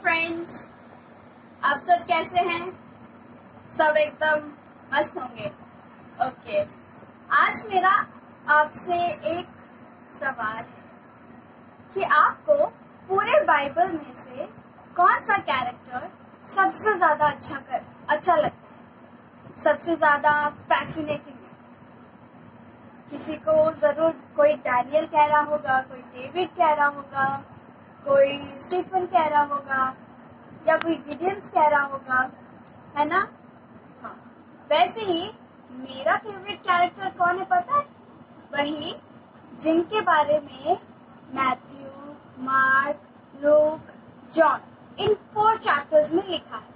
Friends, आप सब कैसे हैं? सब एकदम मस्त होंगे। ओके, आज मेरा आपसे एक सवाल है कि आपको पूरे बाइबल में से कौन सा कैरेक्टर सबसे ज्यादा अच्छा लगता है, सबसे ज्यादा फैसिनेटिंग है? किसी को जरूर कोई डैनियल कह रहा होगा, कोई डेविड कह रहा होगा, कोई स्टीफन कह रहा होगा, या कोई गिडियंस कह रहा होगा, है ना? हाँ, वैसे ही मेरा फेवरेट कैरेक्टर कौन है पता है? वही जिनके बारे में मैथ्यू, मार्क, लूक, जॉन इन 4 चैप्टर्स में लिखा है।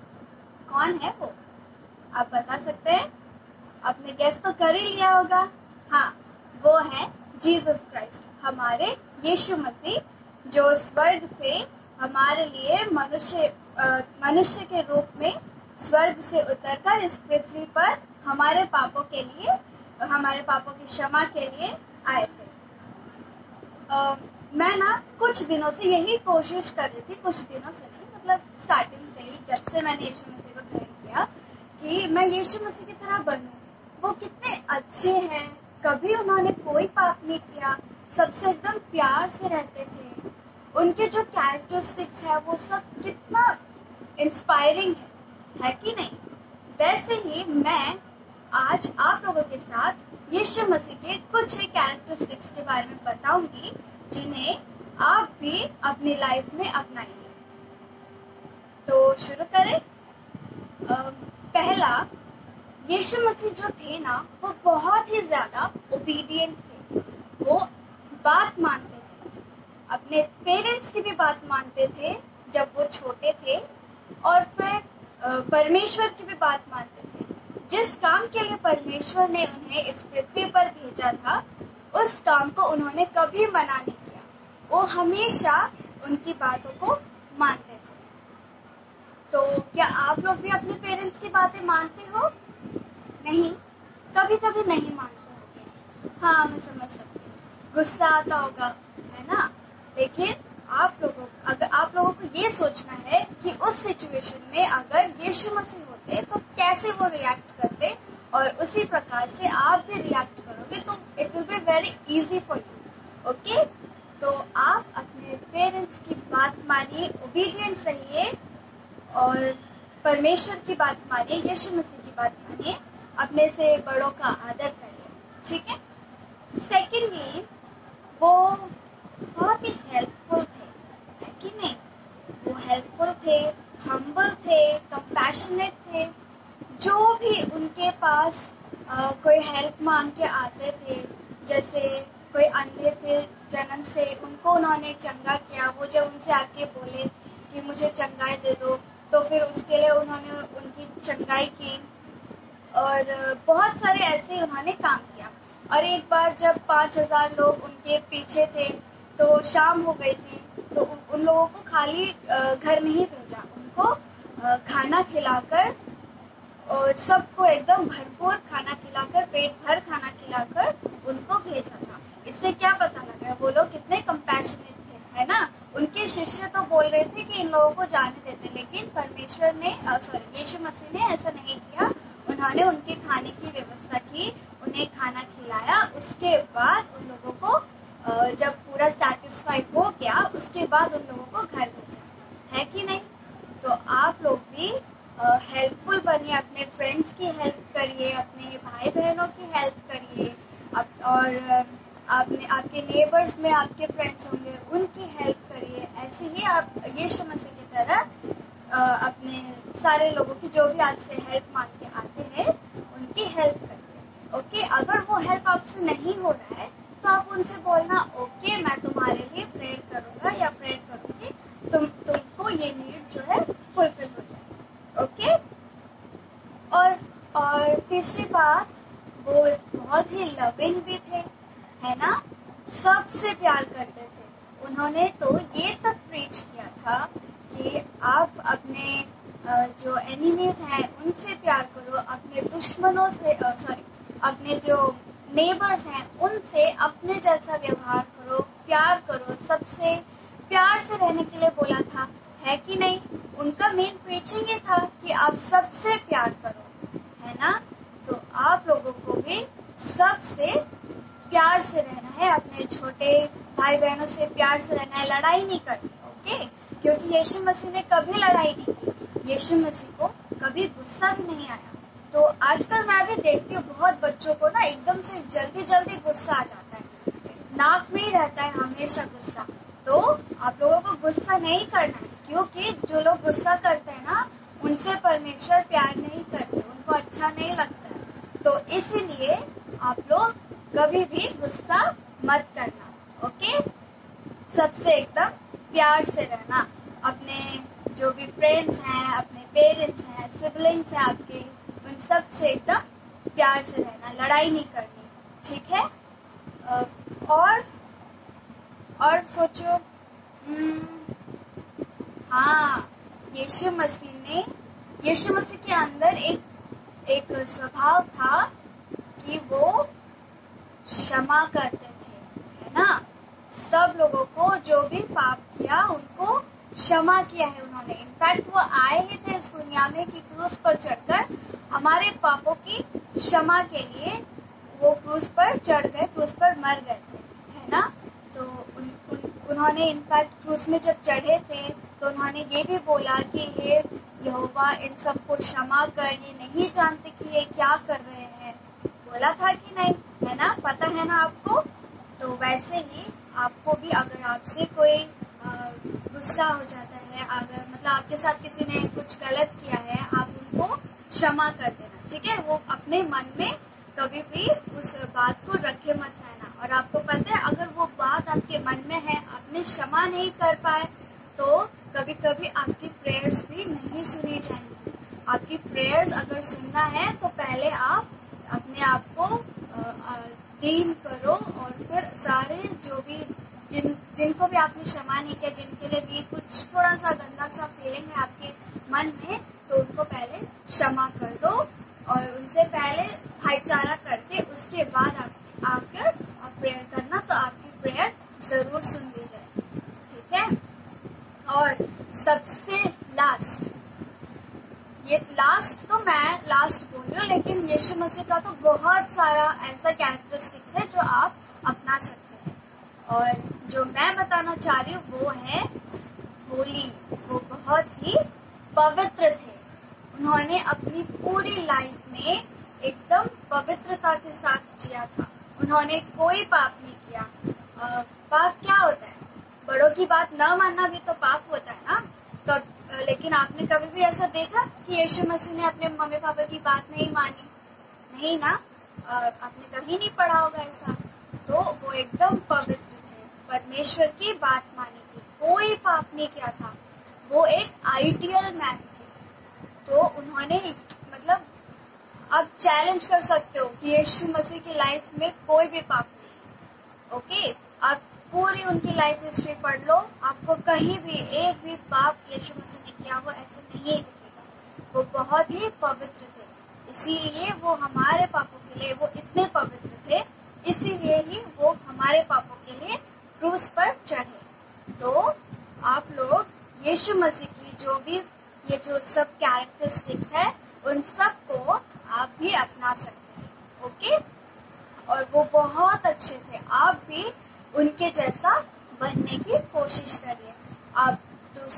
कौन है वो? आप बता सकते हैं? आपने गेस तो कर ही लिया होगा। हाँ, वो है जीसस क्राइस्ट, हमारे यीशु मसीह, जो स्वर्ग से हमारे लिए मनुष्य के रूप में स्वर्ग से उतरकर इस पृथ्वी पर हमारे पापों की क्षमा के लिए आए थे। मैं ना कुछ दिनों से यही कोशिश कर रही थी, कुछ दिनों से नहीं, मतलब स्टार्टिंग से ही, जब से मैंने यीशु मसीह को ग्रहण किया कि मैं यीशु मसीह की तरह बनूं। वो कितने अच्छे हैं, कभी उन्होंने कोई पाप नहीं किया, सबसे एकदम प्यार से रहते थे। उनके जो कैरेक्टरिस्टिक्स है वो सब कितना इंस्पायरिंग है कि नहीं? वैसे ही मैं आज आप लोगों के साथ यीशु मसीह के कुछ कैरेक्टरिस्टिक्स के बारे में बताऊंगी, जिन्हें आप भी अपनी लाइफ में अपनाइए। तो शुरू करें। पहला, यीशु मसीह जो थे ना, वो बहुत ही ज्यादा ओबीडियंट थे। वो बात मानते थे, अपने पेरेंट्स की भी बात मानते थे जब वो छोटे थे, और फिर परमेश्वर की भी बात मानते थे। जिस काम के लिए परमेश्वर ने उन्हें इस पृथ्वी पर भेजा था, उस काम को उन्होंने कभी मना नहीं किया। वो हमेशा उनकी बातों को मानते थे। तो क्या आप लोग भी अपने पेरेंट्स की बातें मानते हो? नहीं, कभी कभी नहीं मानते होंगे। हाँ, मैं समझ सकती हूँ, गुस्सा आता होगा, है ना? लेकिन आप लोगों को ये सोचना है कि उस सिचुएशन में अगर यीशु मसीह होते तो कैसे वो रिएक्ट करते, और उसी प्रकार से आप भी रिएक्ट करोगे तो it will be very easy for you. Okay, तो आप अपने पेरेंट्स की बात मानिए, ओबीडियंट रहिए, और परमेश्वर की बात मानिए, यीशु मसीह की बात मानिए, अपने से बड़ों का आदर करिए, ठीक है? सेकेंडली, वो बहुत ही हेल्पफुल थे, है कि नहीं? वो हेल्पफुल थे, हम्बल थे, कंपैशनेट थे। जो भी उनके पास कोई हेल्प मांग के आते थे, जैसे कोई अंधे थे जन्म से, उनको उन्होंने चंगा किया। वो जब उनसे आके बोले कि मुझे चंगाई दे दो, तो फिर उसके लिए उन्होंने उनकी चंगाई की, और बहुत सारे ऐसे उन्होंने काम किया। और एक बार जब 5000 लोग उनके पीछे थे, तो शाम हो गई थी, तो उन लोगों को खाली घर नहीं भेजा, उनको खाना खिलाकर, और सबको एकदम भरपूर खाना खिलाकर, पेट भर खाना खिलाकर उनको भेजा था। इससे क्या पता लगा वो लोग कितने कंपैशनेट थे, है ना? उनके शिष्य तो बोल रहे थे कि इन लोगों को जाने देते, लेकिन यीशु मसीह ने ऐसा नहीं किया। उन्होंने उनके खाने की व्यवस्था की, उन्हें खाना खिलाया। उसके बाद उन लोगों को जब पूरा सेटिस्फाई हो गया, उसके बाद उन लोगों को घर भेजा, है कि नहीं? तो आप लोग भी हेल्पफुल बनिए, अपने फ्रेंड्स की हेल्प करिए, अपने भाई बहनों की हेल्प करिए, और आपके नेबर्स में आपके फ्रेंड्स होंगे, उनकी हेल्प करिए। ऐसे ही आप यीशु मसीह की तरह अपने सारे लोगों की, जो भी आपसे हेल्प मांग के आते हैं, उनकी हेल्प करिए। ओके, अगर वो हेल्प आपसे नहीं हो रहा है तो आप उनसे बोलना, ओके मैं तुम्हारे लिए प्रेयर करूंगा या प्रेयर करूंगी, तुमको ये नीड जो है फुलफिल हो जाए। ओके, और तीसरी बात, वो बहुत ही लविंग भी थे, है ना? सबसे प्यार करते थे। उन्होंने तो ये तक प्रीच किया था कि आप अपने जो एनिमीज हैं उनसे प्यार करो, अपने दुश्मनों से अपने जो नेबर्स हैं उनसे अपने जैसा व्यवहार करो, प्यार करो, सबसे प्यार से रहने के लिए बोला था। है कि नहीं? उनका मेन प्रीचिंग ये था कि आप सबसे प्यार करो, है ना? तो आप लोगों को भी सबसे प्यार से रहना है, अपने छोटे भाई बहनों से प्यार से रहना है, लड़ाई नहीं करनी, ओके? क्योंकि यीशु मसीह ने कभी लड़ाई नहीं की, यीशु मसीह को कभी गुस्सा भी नहीं आया। तो आजकल मैं भी देखती हूँ बहुत बच्चों को ना एकदम से जल्दी जल्दी गुस्सा आ जाता है, नाक में ही रहता है हमेशा गुस्सा। तो आप लोगों को गुस्सा नहीं करना है, क्योंकि जो लोग गुस्सा करते हैं ना, उनसे परमेश्वर प्यार नहीं करते, उनको अच्छा नहीं लगता है। तो इसीलिए आप लोग कभी भी गुस्सा मत करना, ओके? सबसे एकदम प्यार से रहना, अपने जो भी फ्रेंड्स हैं, अपने पेरेंट्स हैं, सिबलिंग्स हैं आपके, उन सब से एकदम प्यार से रहना, लड़ाई नहीं करनी, ठीक है? और सोचो, हाँ, यीशु मसीह के अंदर एक स्वभाव था कि वो क्षमा करते थे, है ना? सब लोगों को जो भी पाप किया उनको क्षमा किया है उन्होंने। इनफैक्ट वो आए ही थे इस दुनिया में कि क्रूस पर चढ़कर हमारे पापों की क्षमा के लिए वो क्रूस पर चढ़ गए, क्रूस पर मर गए थे, है ना? तो उन्होंने इनफैक्ट क्रूस में जब चढ़े थे तो उन्होंने ये भी बोला कि हे यहोवा, इन सबको क्षमा कर, ये नहीं जानते कि ये क्या कर रहे हैं। बोला था कि नहीं, है ना? पता है ना आपको? तो वैसे ही आपको भी, अगर आपसे कोई गुस्सा हो जाता है, अगर मतलब आपके साथ किसी ने कुछ गलत किया है, आप उनको क्षमा कर देना, ठीक है? वो अपने मन में कभी भी उस बात को रखे मत रहना। और आपको पता है, अगर वो बात आपके मन में है, आपने क्षमा नहीं कर पाए, तो कभी कभी आपकी प्रेयर्स भी नहीं सुनी जाएंगी। आपकी प्रेयर्स अगर सुनना है तो पहले आप अपने आप को दीन करो, और फिर सारे जो भी जिनको भी आपने क्षमा नहीं किया, जिनके लिए भी कुछ थोड़ा सा गंदा सा फीलिंग है आपके मन में, तो उनको पहले क्षमा कर दो, और उनसे पहले भाईचारा करके उसके बाद आकर प्रेयर करना, तो आपकी प्रेयर जरूर सुन ली जाएगी, ठीक है? और सबसे लास्ट, ये लास्ट तो मैं लास्ट बोल रही हूँ, लेकिन यीशु मसीह का तो बहुत सारा ऐसा कैरेक्टरिस्टिक्स है जो आप अपना सकते हैं। और जो मैं बताना चाह रही हूँ वो है होली। वो बहुत ही पवित्र थे, उन्होंने अपनी पूरी लाइफ में एकदम पवित्रता के साथ जिया था, उन्होंने कोई पाप नहीं किया। पाप क्या होता है? बड़ों की बात न मानना भी तो पाप होता है ना? लेकिन आपने कभी भी ऐसा देखा कि यीशु मसीह ने अपने मम्मी पापा की बात नहीं मानी? नहीं ना? आपने कभी नहीं पढ़ा होगा ऐसा। तो वो एकदम पवित्र थे, परमेश्वर की बात मानी थी, कोई पाप नहीं किया था, वो एक आइडियल मैन थे। तो उन्होंने, मतलब आप चैलेंज कर सकते हो कि यीशु मसीह की लाइफ में कोई भी पाप नहीं, ओके? आप पूरी उनकी लाइफ हिस्ट्री पढ़ लो, आपको कहीं भी एक भी पाप यीशु मसीह ने किया हो ऐसे नहीं दिखेगा। वो बहुत ही पवित्र थे, इसीलिए वो हमारे पापों के लिए, वो इतने पवित्र थे, इसीलिए ही वो हमारे पापों के लिए क्रूस पर चढ़े। तो आप लोग यीशु मसीह की जो भी ये जो सब कैरेक्टरिस्टिक्स है, उन सब को आप भी अपना सकते हैं, ओके? और वो बहुत अच्छे थे, आप भी उनके जैसा बनने की कोशिश करिए। आप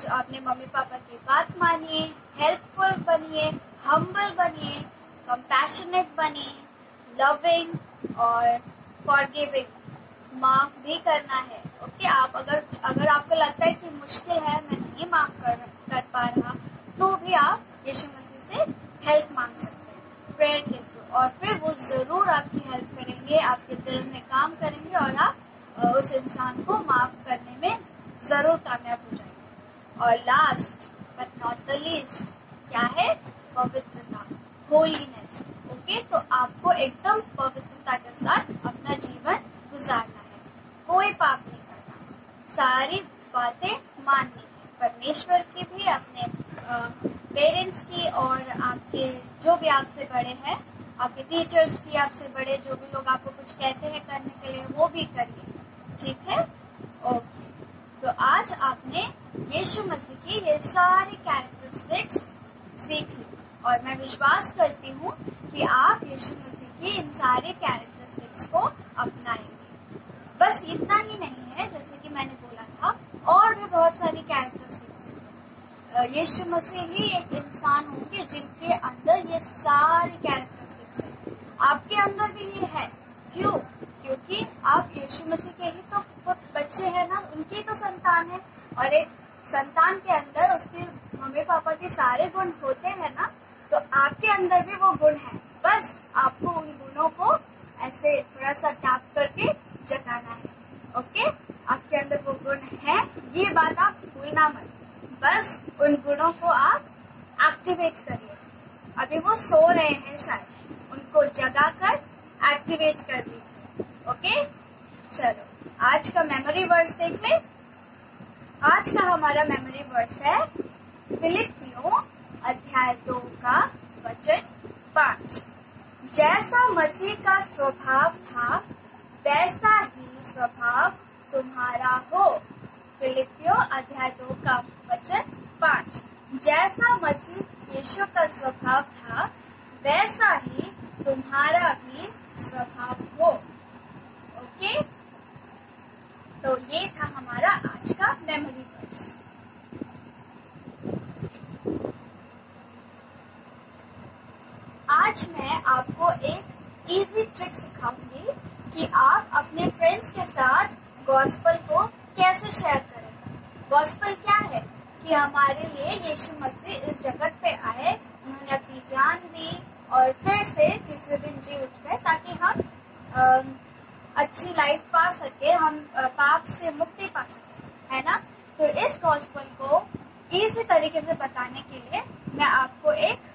अपने मम्मी पापा की बात मानिए, हेल्पफुल बनिए, हम्बल बनिए, कंपैशनेट बनिए, लविंग और फॉरगिविंग। माफ भी करना है, ओके? आप अगर आपको लगता है कि मुश्किल है, मैं नहीं माफ कर पा रहा, तो भी आप यीशु मसीह से हेल्प मांग सकते हैं प्रेयर के थ्रू, और फिर वो जरूर आपकी हेल्प करेंगे, आपके दिल में काम करेंगे, और आप उस इंसान को माफ करने में जरूर कामयाब हो जाएंगे। और last but not the least क्या है? पवित्रता, होलीनेस, ओके? तो आपको एकदम पवित्रता के साथ अपना जीवन गुजारना है, कोई पाप नहीं करना, सारी बातें माननी है, परमेश्वर की भी, अपने पेरेंट्स की, और आपके जो भी आपसे बड़े हैं, आपके टीचर्स की, आपसे बड़े जो भी लोग आपको कुछ कहते हैं करने के लिए, वो भी करिए, ठीक है? ओके, तो आज आपने यीशु मसीह की ये सारी कैरेक्टरिस्टिक्स सीख ली और मैं विश्वास करती हूँ कि आप यीशु मसीह की इन सारे कैरेक्टरिस्टिक्स को अपनाएंगे। बस इतना ही नहीं है, जैसे कि मैंने बोला था और भी बहुत सारी कैरेक्टरिस्टिक्स हैं। यीशु मसीह ही एक इंसान होंगे जिनके अंदर ये सारी कैरेक्टरिस्टिक्स हैं। आपके अंदर भी ये है। क्यों? क्योंकि आप यीशु मसीह के ही तो बच्चे हैं ना, उनकी तो संतान है और एक संतान के अंदर उसके मम्मी पापा के सारे गुण होते हैं ना, तो आपके अंदर भी वो गुण है। बस आपको उन गुणों को ऐसे थोड़ा सा टैप करके जगाना है। ओके, आपके अंदर वो गुण है, ये बात आप भूलना मत। बस उन गुणों को आप एक्टिवेट करिए। अभी वो सो रहे हैं शायद, उनको जगाकर एक्टिवेट कर दीजिए। ओके, चलो आज का मेमोरी वर्स देख ले। आज का हमारा मेमोरी वर्स है फिलिपियों अध्याय 2 का वचन 5। जैसा मसीह का स्वभाव था वैसा ही स्वभाव तुम्हारा हो। फिलिपियों अध्याय 2 का वचन 5। जैसा मसीह यीशु का स्वभाव था वैसा ही तुम्हारा भी स्वभाव हो। ओके, तो ये था हमारा आज का मेमोरी वर्स। आज मैं आपको एक इजी ट्रिक सिखाऊंगी कि आप अपने फ्रेंड्स के साथ गॉस्पेल को कैसे शेयर करें। गॉस्पेल क्या है? कि हमारे लिए यीशु मसीह इस जगत पे आए, उन्होंने अपनी जान दी और फिर से तीसरे दिन जी उठ गए ताकि हम अच्छी लाइफ पा सके, हम पाप से मुक्ति पा सके, है ना। तो इस गॉस्पेल को इजी तरीके से बताने के लिए मैं आपको एक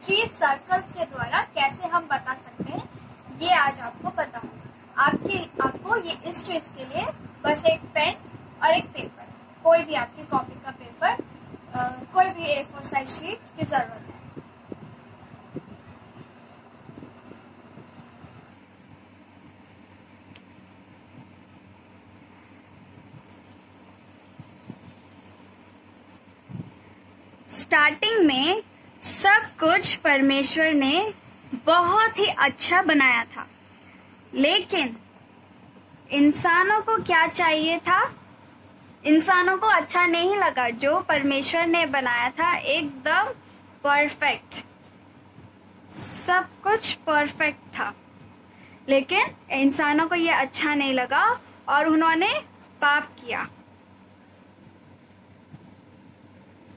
3 सर्कल्स के द्वारा कैसे हम बता सकते हैं ये आज आपको बताऊंगा। आपको ये इस चीज के लिए बस एक पेन और एक पेपर, कोई भी आपकी कॉपी का पेपर, कोई भी A4 साइज शीट की जरूरत है। स्टार्टिंग में सब कुछ परमेश्वर ने बहुत ही अच्छा बनाया था, लेकिन इंसानों को क्या चाहिए था? इंसानों को अच्छा नहीं लगा जो परमेश्वर ने बनाया था, एकदम परफेक्ट, सब कुछ परफेक्ट था, लेकिन इंसानों को ये अच्छा नहीं लगा और उन्होंने पाप किया।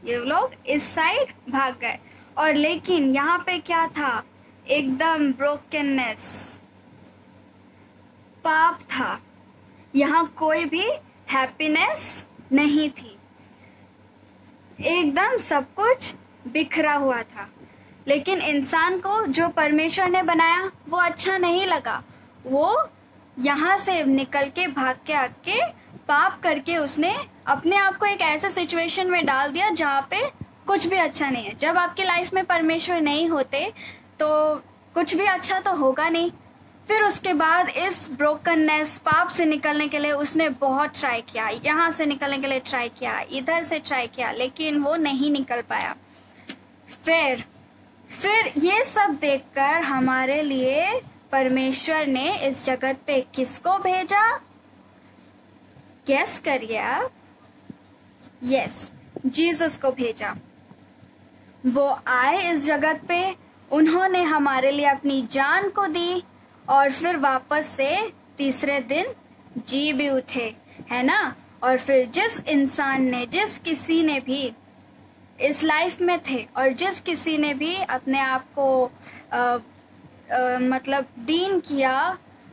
ये लोग इस साइड भाग गए और लेकिन यहाँ पे क्या था? एकदम ब्रोकननेस, पाप था। यहाँ कोई भी हैप्पीनेस नहीं थी, एकदम सब कुछ बिखरा हुआ था। लेकिन इंसान को जो परमेश्वर ने बनाया वो अच्छा नहीं लगा। वो यहाँ से निकल के भाग के आके पाप करके उसने अपने आप को एक ऐसे सिचुएशन में डाल दिया जहाँ पे कुछ भी अच्छा नहीं है। जब आपकी लाइफ में परमेश्वर नहीं होते तो कुछ भी अच्छा तो होगा नहीं। फिर उसके बाद इस ब्रोकननेस, पाप से निकलने के लिए उसने बहुत ट्राई किया, यहाँ से निकलने के लिए ट्राई किया, इधर से ट्राई किया, लेकिन वो नहीं निकल पाया। फिर ये सब देखकर हमारे लिए परमेश्वर ने इस जगत पे किसको भेजा? गेस करिए आप। यस, जीसस को भेजा। वो आए इस जगत पे, उन्होंने हमारे लिए अपनी जान को दी और फिर वापस से तीसरे दिन जी भी उठे, है ना। और फिर जिस इंसान ने, जिस किसी ने भी इस लाइफ में थे और जिस किसी ने भी अपने आप को मतलब दीन किया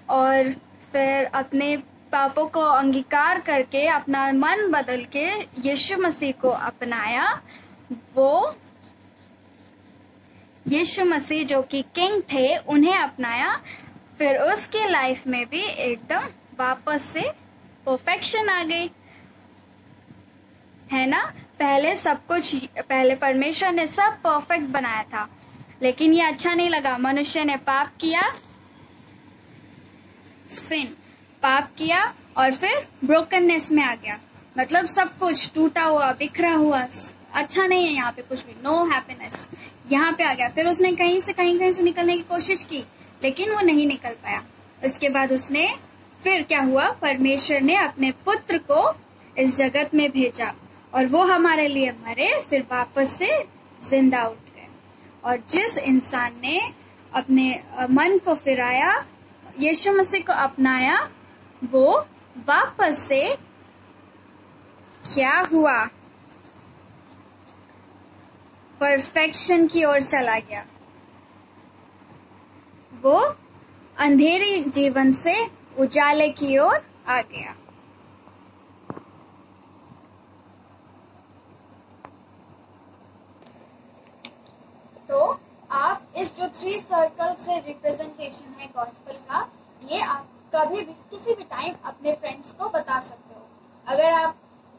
और फिर अपने पापों को अंगीकार करके अपना मन बदल के यीशु मसीह को अपनाया, वो यीशु मसीह जो कि किंग थे उन्हें अपनाया, फिर उसकी लाइफ में भी एकदम वापस से परफेक्शन आ गई, है ना। पहले परमेश्वर ने सब परफेक्ट बनाया था, लेकिन ये अच्छा नहीं लगा। मनुष्य ने पाप किया, सिन, पाप किया और फिर ब्रोकननेस में आ गया। मतलब सब कुछ टूटा हुआ, बिखरा हुआ, अच्छा नहीं है यहाँ पे कुछ भी, नो हैप्पीनेस यहाँ पे आ गया। फिर उसने कहीं से निकलने की कोशिश की, लेकिन वो नहीं निकल पाया। उसके बाद उसने फिर क्या हुआ, परमेश्वर ने अपने पुत्र को इस जगत में भेजा और वो हमारे लिए मरे, फिर वापस से जिंदा उठ गए। और जिस इंसान ने अपने मन को फिराया, यीशु मसीह को अपनाया, वो वापस से क्या हुआ, परफेक्शन की ओर चला गया। वो अंधेरे जीवन से उजाले की ओर आ गया। तो आप इस जो 3 सर्कल से रिप्रेजेंटेशन है गॉस्पेल का, ये आप कभी भी किसी भी टाइम अपने फ्रेंड्स को बता सकते हो।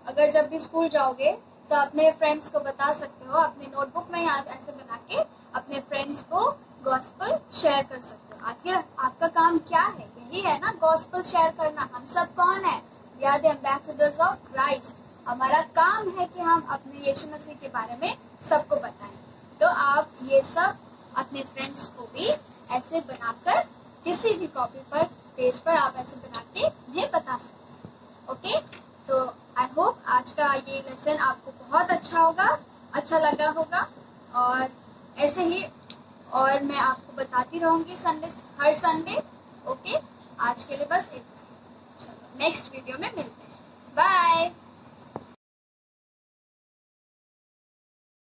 अगर जब भी स्कूल जाओगे तो अपने फ्रेंड्स को बता सकते हो, अपने नोटबुक में आप ऐसे बना के अपने फ्रेंड्स को गॉस्पेल शेयर कर सकते हो। आखिर आपका काम क्या है, यही है ना, गॉस्पेल शेयर करना। हम सब कौन है, we are the ambassadors of Christ. हमारा काम है कि हम अपने यीशु मसीह के बारे में सबको बताएं। तो आप ये सब अपने फ्रेंड्स को भी ऐसे बनाकर किसी भी कॉपी पर, पेज पर आप ऐसे बना के उन्हें बता सकते हैं। ओके, तो आई होप आज का ये लेसन आपको बहुत अच्छा लगा होगा, और ऐसे ही और मैं आपको बताती रहूंगी हर संडे। ओके, आज के लिए बस इतना। चलो नेक्स्ट वीडियो में मिलते हैं, बाय।